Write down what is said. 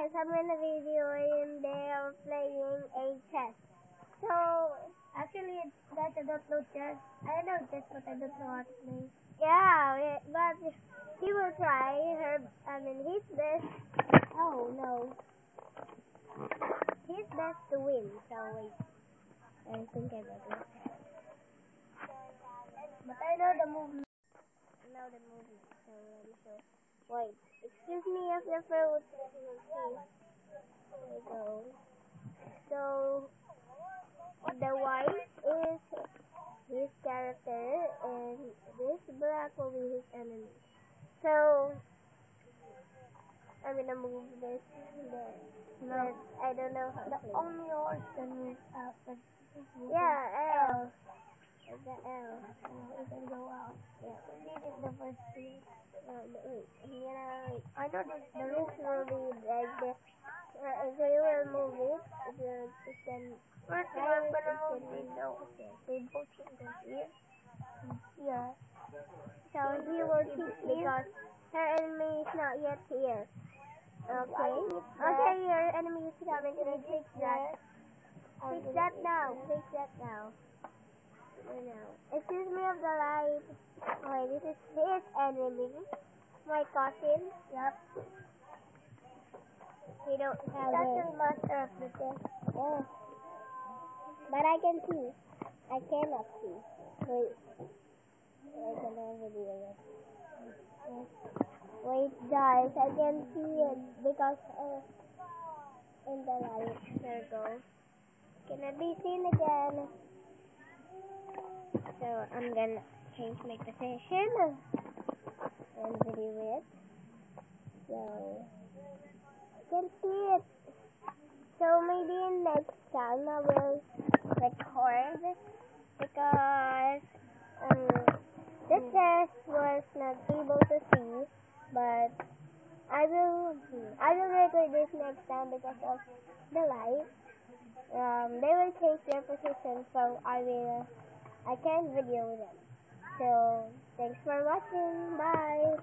guys, I'm in a video and they are playing a chess. So, actually, guys, I don't know chess. I know chess, but I don't know how to play. Yeah, but he will try. His best. Oh, no. His best to win. So, wait. I think I better try. But I know the movement. So, let me show. Wait. Excuse me if the first there we go. So the white is his character and this black will be his enemy. So I'm gonna move this there. No. But I don't know how to play. Only yours can move out. Yeah, L. The L. It can go out. Yeah. This is the first thing. Wait. I know the rules will be like this. If you will move it, it can. First, I'm gonna move it. No. They both can go here. Yeah. So he will cheat because her enemy is not yet here. Okay. Okay, your enemy is coming. Can I fix that? Fix that now. Fix that now. Excuse me of the light. Okay, this is his enemy. My cousin. Yep. We don't have it. That's the master of the chess. Yes. But I can see. I cannot see. Wait. I can have video it. Wait, guys. I can see it because in the light. There we go. Can it be seen again? So I'm gonna change my position and video it. So you can see it. So maybe in next time I will record because the test was not able to see, but I will record this next time because of the light. They will change their position, so I can video them. So thanks for watching. Bye.